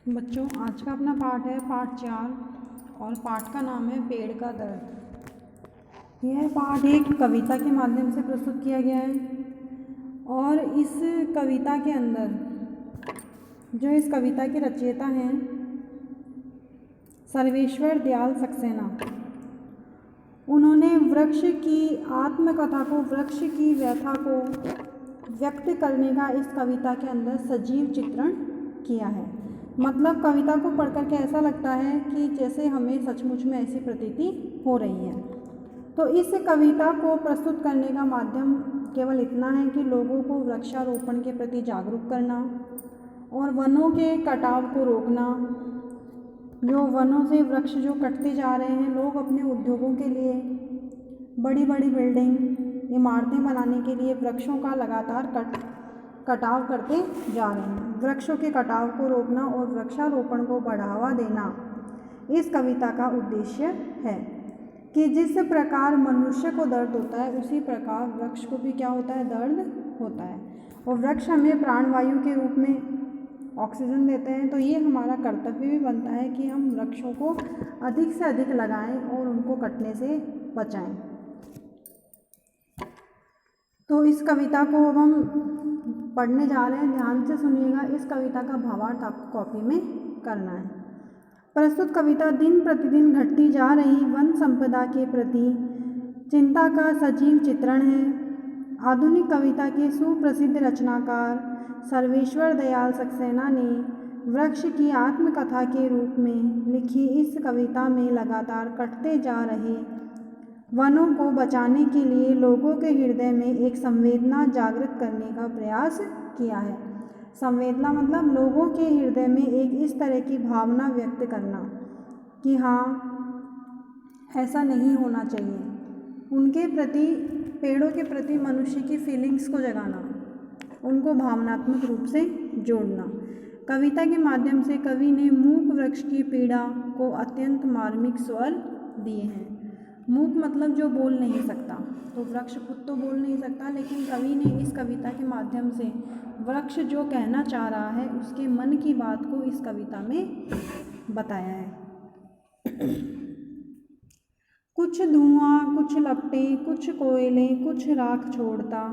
बच्चों, आज का अपना पाठ है पाठ 4 और पाठ का नाम है पेड़ का दर्द। यह पाठ एक कविता के माध्यम से प्रस्तुत किया गया है और इस कविता के अंदर जो इस कविता के रचयिता हैं सर्वेश्वर दयाल सक्सेना, उन्होंने वृक्ष की आत्मकथा को, वृक्ष की व्यथा को व्यक्त करने का इस कविता के अंदर सजीव चित्रण किया है। मतलब कविता को पढ़कर के ऐसा लगता है कि जैसे हमें सचमुच में ऐसी प्रतीति हो रही है। तो इस कविता को प्रस्तुत करने का माध्यम केवल इतना है कि लोगों को वृक्षारोपण के प्रति जागरूक करना और वनों के कटाव को रोकना। जो वनों से वृक्ष जो कटते जा रहे हैं, लोग अपने उद्योगों के लिए, बड़ी बड़ी बिल्डिंग इमारतें बनाने के लिए वृक्षों का लगातार कटाव करते जा रहे हैं। वृक्षों के कटाव को रोकना और वृक्षारोपण को बढ़ावा देना इस कविता का उद्देश्य है कि जिस प्रकार मनुष्य को दर्द होता है उसी प्रकार वृक्ष को भी क्या होता है, दर्द होता है। और वृक्ष हमें प्राणवायु के रूप में ऑक्सीजन देते हैं। तो ये हमारा कर्तव्य भी बनता है कि हम वृक्षों को अधिक से अधिक लगाएं और उनको कटने से बचाएं। तो इस कविता को अब हम पढ़ने जा रहे हैं, ध्यान से सुनिएगा। इस कविता का भावार्थ आपको कॉपी में करना है। प्रस्तुत कविता दिन प्रतिदिन घटती जा रही वन संपदा के प्रति चिंता का सजीव चित्रण है। आधुनिक कविता के सुप्रसिद्ध रचनाकार सर्वेश्वर दयाल सक्सेना ने वृक्ष की आत्मकथा के रूप में लिखी इस कविता में लगातार कटते जा रहे वनों को बचाने के लिए लोगों के हृदय में एक संवेदना जागृत करने का प्रयास किया है। संवेदना मतलब लोगों के हृदय में एक इस तरह की भावना व्यक्त करना कि हाँ, ऐसा नहीं होना चाहिए। उनके प्रति, पेड़ों के प्रति मनुष्य की फीलिंग्स को जगाना, उनको भावनात्मक रूप से जोड़ना। कविता के माध्यम से कवि ने मूक वृक्ष की पीड़ा को अत्यंत मार्मिक स्वर दिए हैं। मूक मतलब जो बोल नहीं सकता, तो वृक्ष खुद तो बोल नहीं सकता, लेकिन कवि ने इस कविता के माध्यम से वृक्ष जो कहना चाह रहा है उसके मन की बात को इस कविता में बताया है। कुछ धुआं, कुछ लपटें, कुछ कोयले, कुछ राख छोड़ता,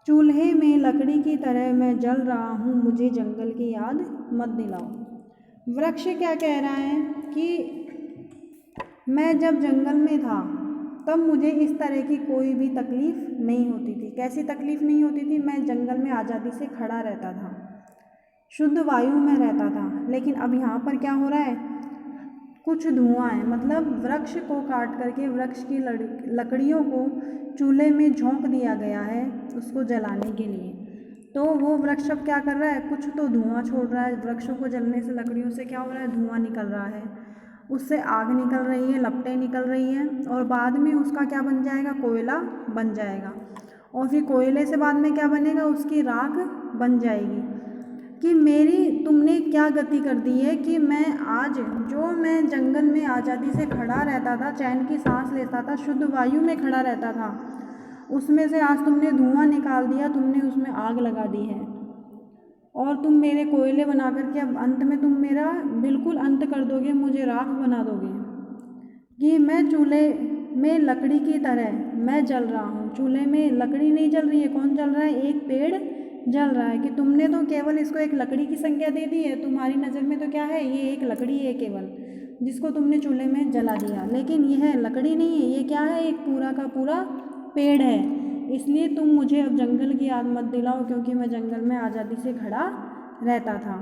चूल्हे में लकड़ी की तरह मैं जल रहा हूँ, मुझे जंगल की याद मत दिलाओ। वृक्ष क्या कह रहा है कि मैं जब जंगल में था तब मुझे इस तरह की कोई भी तकलीफ़ नहीं होती थी। कैसी तकलीफ़ नहीं होती थी? मैं जंगल में आज़ादी से खड़ा रहता था, शुद्ध वायु में रहता था। लेकिन अब यहाँ पर क्या हो रहा है? कुछ धुआं है, मतलब वृक्ष को काट करके वृक्ष की लकड़ियों को चूल्हे में झोंक दिया गया है उसको जलाने के लिए। तो वो वृक्ष अब क्या कर रहा है? कुछ तो धुआं छोड़ रहा है। वृक्षों को जलने से, लकड़ियों से क्या हो रहा है? धुआं निकल रहा है, उससे आग निकल रही है, लपटें निकल रही हैं और बाद में उसका क्या बन जाएगा? कोयला बन जाएगा। और फिर कोयले से बाद में क्या बनेगा? उसकी राख बन जाएगी। कि मेरी तुमने क्या गति कर दी है कि मैं आज, जो मैं जंगल में आज़ादी से खड़ा रहता था, चैन की सांस लेता था, शुद्ध वायु में खड़ा रहता था, उसमें से आज तुमने धुआं निकाल दिया, तुमने उसमें आग लगा दी है और तुम मेरे कोयले बना करके अब अंत में तुम मेरा बिल्कुल अंत कर दोगे, मुझे राख बना दोगे। कि मैं चूल्हे में लकड़ी की तरह मैं जल रहा हूँ। चूल्हे में लकड़ी नहीं जल रही है, कौन जल रहा है? एक पेड़ जल रहा है। कि तुमने तो केवल इसको एक लकड़ी की संज्ञा दे दी है। तुम्हारी नज़र में तो क्या है? ये एक लकड़ी है केवल, जिसको तुमने चूल्हे में जला दिया। लेकिन यह लकड़ी नहीं है, ये क्या है? एक पूरा का पूरा पेड़ है। इसलिए तुम मुझे अब जंगल की याद मत दिलाओ, क्योंकि मैं जंगल में आज़ादी से खड़ा रहता था।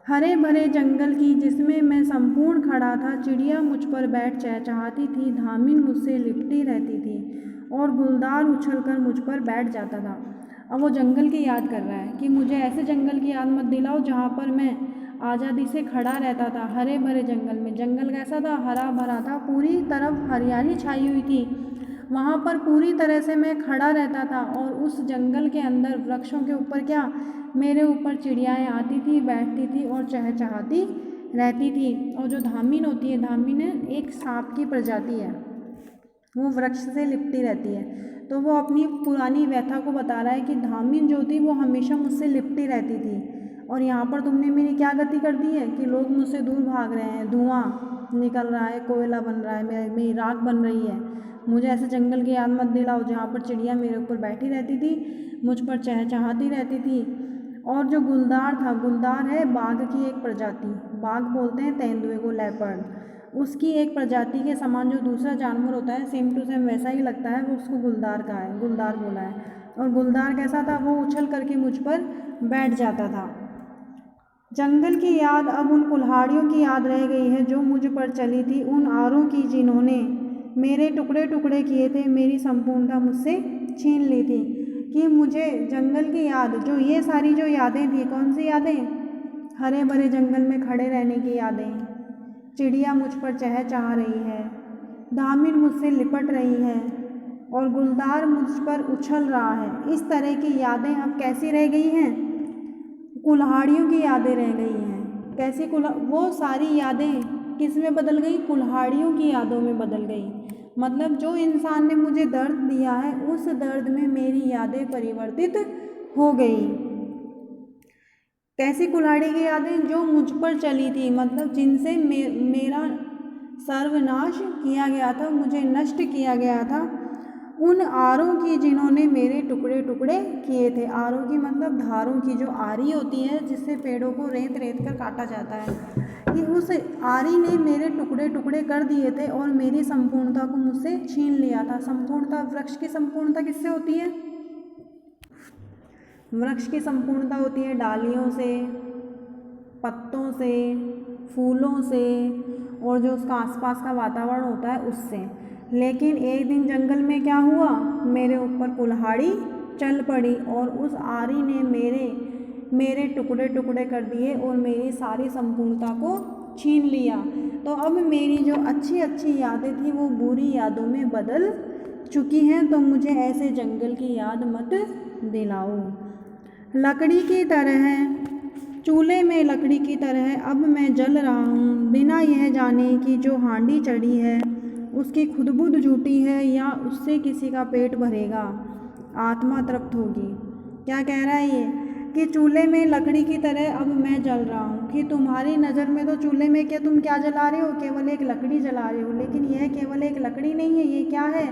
हरे भरे जंगल की जिसमें मैं संपूर्ण खड़ा था, चिड़िया मुझ पर बैठ चहचहाती थी, धामिन मुझसे लिपटी रहती थी और गुलदार उछलकर मुझ पर बैठ जाता था। अब वो जंगल की याद कर रहा है कि मुझे ऐसे जंगल की याद मत दिलाओ जहाँ पर मैं आज़ादी से खड़ा रहता था, हरे भरे जंगल में। जंगल कैसा था? हरा भरा था, पूरी तरफ हरियाली छाई हुई थी, वहाँ पर पूरी तरह से मैं खड़ा रहता था। और उस जंगल के अंदर वृक्षों के ऊपर क्या, मेरे ऊपर चिड़ियाएँ आती थी, बैठती थी और चहचहाती रहती थी। और जो धामिन होती है, धामिन एक सांप की प्रजाति है, वो वृक्ष से लिपटी रहती है। तो वो अपनी पुरानी व्यथा को बता रहा है कि धामिन जो थी वो हमेशा मुझसे लिपटी रहती थी और यहाँ पर तुमने मेरी क्या गति कर दी है कि लोग मुझसे दूर भाग रहे हैं, धुआं निकल रहा है, कोयला बन रहा है, मेरी राख बन रही है। मुझे ऐसे जंगल की याद मत दिलाओ जहाँ पर चिड़िया मेरे ऊपर बैठी रहती थी, मुझ पर चहचहाती रहती थी। और जो गुलदार था, गुलदार है बाघ की एक प्रजाति, बाघ बोलते हैं तेंदुए को, लेपर्ड, उसकी एक प्रजाति के समान जो दूसरा जानवर होता है सेम टू सेम वैसा ही लगता है, वो उसको गुलदार कहा है, गुलदार बोला है। और गुलदार कैसा था, वो उछल करके मुझ पर बैठ जाता था। जंगल की याद अब उन कुल्हाड़ियों की याद रह गई है जो मुझ पर चली थी, उन आरों की जिन्होंने मेरे टुकड़े टुकड़े किए थे, मेरी संपूर्णता मुझसे छीन ली थी। कि मुझे जंगल की याद, जो ये सारी जो यादें थी, कौन सी यादें, हरे भरे जंगल में खड़े रहने की यादें, चिड़िया मुझ पर चहचहा रही है, दामिन मुझसे लिपट रही है और गुलदार मुझ पर उछल रहा है, इस तरह की यादें अब कैसी रह गई हैं, कुल्हाड़ियों की यादें रह गई हैं। कैसी वो सारी यादें किस में बदल गई, कुल्हाड़ियों की यादों में बदल गई। मतलब जो इंसान ने मुझे दर्द दिया है उस दर्द में मेरी यादें परिवर्तित हो गई। कैसी कुल्हाड़ी की यादें, जो मुझ पर चली थी, मतलब जिनसे मेरा सर्वनाश किया गया था, मुझे नष्ट किया गया था। उन आरों की जिन्होंने मेरे टुकड़े टुकड़े किए थे, आरों की मतलब धारों की, जो आरी होती है जिससे पेड़ों को रेत रेत कर काटा जाता है, कि उस आरी ने मेरे टुकड़े टुकड़े कर दिए थे और मेरी संपूर्णता को मुझसे छीन लिया था। संपूर्णता, वृक्ष की संपूर्णता किससे होती है, वृक्ष की संपूर्णता होती है डालियों से, पत्तों से, फूलों से और जो उसका आसपास का वातावरण होता है उससे। लेकिन एक दिन जंगल में क्या हुआ, मेरे ऊपर कुल्हाड़ी चल पड़ी और उस आरी ने मेरे टुकड़े टुकड़े कर दिए और मेरी सारी संपूर्णता को छीन लिया। तो अब मेरी जो अच्छी अच्छी यादें थी वो बुरी यादों में बदल चुकी हैं। तो मुझे ऐसे जंगल की याद मत दिलाओ। लकड़ी की तरह, चूल्हे में लकड़ी की तरह अब मैं जल रहा हूँ, बिना यह जाने कि जो हांडी चढ़ी है उसकी खुदबुद झूठी है या उससे किसी का पेट भरेगा, आत्मा तृप्त होगी। क्या कह रहा है ये, कि चूल्हे में लकड़ी की तरह अब मैं जल रहा हूँ, कि तुम्हारी नज़र में तो चूल्हे में क्या तुम क्या जला रहे हो, केवल एक लकड़ी जला रहे हो, लेकिन यह केवल एक लकड़ी नहीं है, ये क्या है,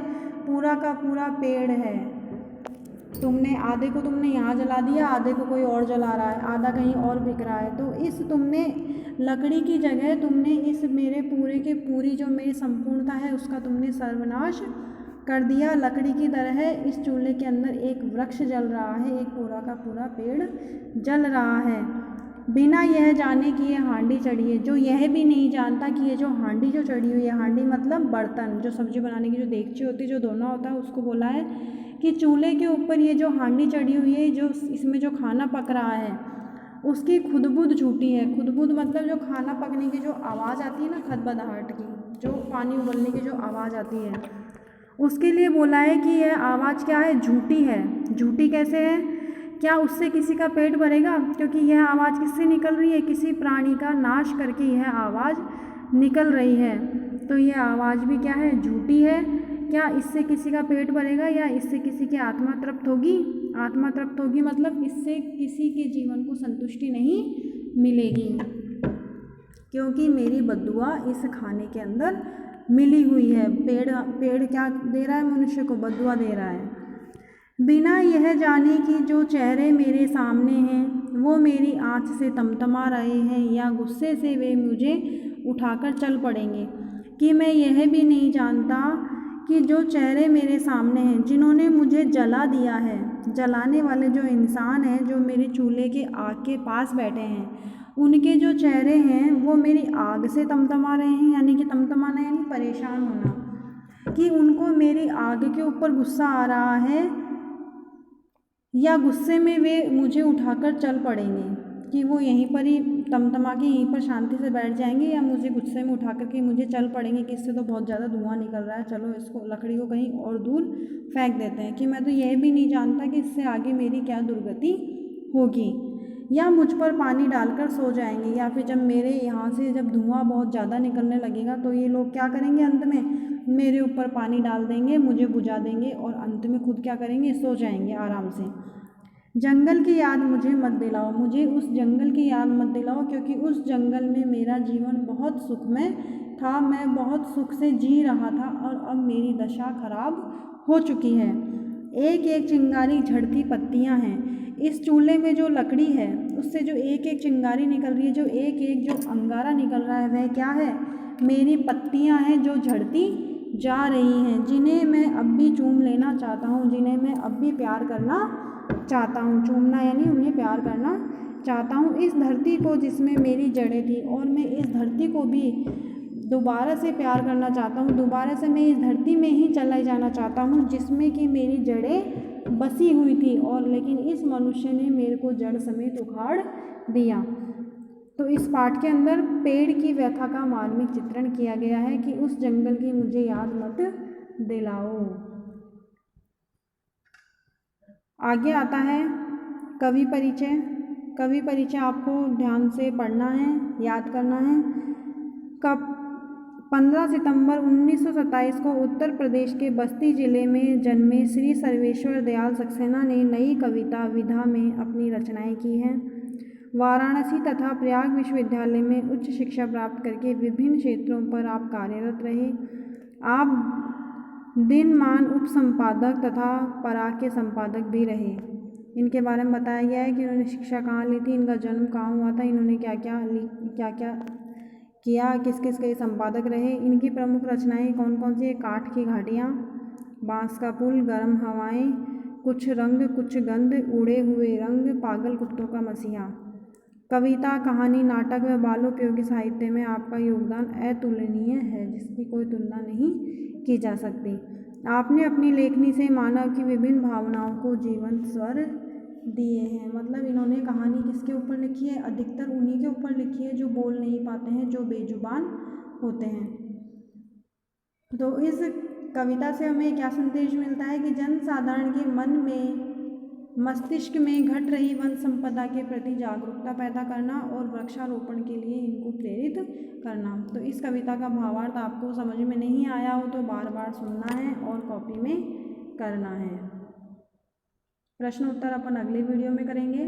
पूरा का पूरा पेड़ है। तुमने आधे को तुमने यहाँ जला दिया, आधे को कोई और जला रहा है, आधा कहीं और बिक रहा है। तो इस तुमने लकड़ी की जगह तुमने इस मेरे पूरे के पूरी जो मेरी संपूर्णता है उसका तुमने सर्वनाश कर दिया। लकड़ी की तरह इस चूल्हे के अंदर एक वृक्ष जल रहा है, एक पूरा का पूरा पेड़ जल रहा है, बिना यह जाने कि ये हांडी चढ़ी है। जो यह भी नहीं जानता कि ये जो हांडी जो चढ़ी हुई है, हांडी मतलब बर्तन, जो सब्जी बनाने की जो देगची होती है, जो दोना होता है, उसको बोला है कि चूल्हे के ऊपर ये जो हांडी चढ़ी हुई है, जो इसमें जो खाना पक रहा है उसकी खुदबुद झूठी है। खुदबुद मतलब जो खाना पकने की जो आवाज़ आती है ना, खदबदाहट की, जो पानी उबलने की जो आवाज़ आती है, उसके लिए बोला है कि यह आवाज़ क्या है, झूठी है। झूठी कैसे है, क्या उससे किसी का पेट भरेगा, क्योंकि यह आवाज़ किससे निकल रही है, किसी प्राणी का नाश करके यह आवाज़ निकल रही है। तो यह आवाज़ भी क्या है, झूठी है। क्या इससे किसी का पेट भरेगा या इससे किसी की आत्मा तृप्त होगी, आत्मा तृप्त होगी मतलब इससे किसी के जीवन को संतुष्टि नहीं मिलेगी, क्योंकि मेरी बद्दुआ इस खाने के अंदर मिली हुई है। पेड़ क्या दे रहा है, मनुष्य को बद्दुआ दे रहा है। बिना यह जाने कि जो चेहरे मेरे सामने हैं वो मेरी आँच से तमतमा रहे हैं या गुस्से से वे मुझे उठाकर चल पड़ेंगे, कि मैं यह भी नहीं जानता कि जो चेहरे मेरे सामने हैं जिन्होंने मुझे जला दिया है, जलाने वाले जो इंसान हैं जो मेरे चूल्हे के आग के पास बैठे हैं, उनके जो चेहरे हैं वो मेरी आग से तमतमा रहे हैं, यानी कि तमतमाना यानी परेशान होना, कि उनको मेरी आग के ऊपर गुस्सा आ रहा है या गुस्से में वे मुझे उठाकर चल पड़ेंगे, कि वो यहीं पर ही तमतमा के यहीं पर शांति से बैठ जाएंगे या मुझे गुस्से में उठा करके मुझे चल पड़ेंगे कि इससे तो बहुत ज़्यादा धुआं निकल रहा है, चलो इसको लकड़ी को कहीं और दूर फेंक देते हैं, कि मैं तो यह भी नहीं जानता कि इससे आगे मेरी क्या दुर्गति होगी, या मुझ पर पानी डालकर सो जाएंगे, या फिर जब मेरे यहाँ से जब धुआं बहुत ज़्यादा निकलने लगेगा तो ये लोग क्या करेंगे, अंत में मेरे ऊपर पानी डाल देंगे, मुझे बुझा देंगे और अंत में खुद क्या करेंगे, सो जाएंगे आराम से। जंगल की याद मुझे मत दिलाओ, मुझे उस जंगल की याद मत दिलाओ, क्योंकि उस जंगल में मेरा जीवन बहुत सुखमय था, मैं बहुत सुख से जी रहा था और अब मेरी दशा खराब हो चुकी है। एक एक चिंगारी झड़ती पत्तियां हैं, इस चूल्हे में जो लकड़ी है उससे जो एक एक चिंगारी निकल रही है, जो एक एक जो अंगारा निकल रहा है, वह क्या है? मेरी पत्तियां हैं जो झड़ती जा रही हैं, जिन्हें मैं अब भी चूम लेना चाहता हूँ, जिन्हें मैं अब भी प्यार करना चाहता हूँ। चूमना यानी उन्हें प्यार करना चाहता हूँ। इस धरती को जिसमें मेरी जड़ें थी, और मैं इस धरती को भी दोबारा से प्यार करना चाहता हूँ। दोबारा से मैं इस धरती में ही चला जाना चाहता हूँ जिसमें कि मेरी जड़ें बसी हुई थी, और लेकिन इस मनुष्य ने मेरे को जड़ समेत उखाड़ दिया। तो इस पाठ के अंदर पेड़ की व्यथा का मार्मिक चित्रण किया गया है कि उस जंगल की मुझे याद मत दिलाओ। आगे आता है कवि परिचय। कवि परिचय आपको ध्यान से पढ़ना है, याद करना है। 15 सितंबर 1927 को उत्तर प्रदेश के बस्ती जिले में जन्मे श्री सर्वेश्वर दयाल सक्सेना ने नई कविता विधा में अपनी रचनाएं की हैं। वाराणसी तथा प्रयाग विश्वविद्यालय में उच्च शिक्षा प्राप्त करके विभिन्न क्षेत्रों पर आप कार्यरत रहे। आप दिनमान उप संपादक तथा पराग के संपादक भी रहे। इनके बारे में बताया गया है कि इन्होंने शिक्षा कहाँ ली थी, इनका जन्म कहाँ हुआ था, इन्होंने क्या क्या किया, किस किस के संपादक रहे। इनकी प्रमुख रचनाएं कौन कौन सी है? काठ की घाटियाँ, बांस का पुल, गर्म हवाएं, कुछ रंग कुछ गंध, उड़े हुए रंग, पागल कुत्तों का मसीहा। कविता, कहानी, नाटक व बालोपयोगी साहित्य में आपका योगदान अतुलनीय है, जिसकी कोई तुलना नहीं की जा सकती। आपने अपनी लेखनी से मानव की विभिन्न भावनाओं को जीवंत स्वर दिए हैं। मतलब इन्होंने कहानी किसके ऊपर लिखी है? अधिकतर उन्हीं के ऊपर लिखी है जो बोल नहीं पाते हैं, जो बेजुबान होते हैं। तो इस कविता से हमें क्या संदेश मिलता है कि जनसाधारण के मन में, मस्तिष्क में घट रही वन संपदा के प्रति जागरूकता पैदा करना और वृक्षारोपण के लिए इनको प्रेरित करना। तो इस कविता का भावार्थ आपको समझ में नहीं आया हो तो बार बार सुनना है और कॉपी में करना है। प्रश्न उत्तर अपन अगले वीडियो में करेंगे।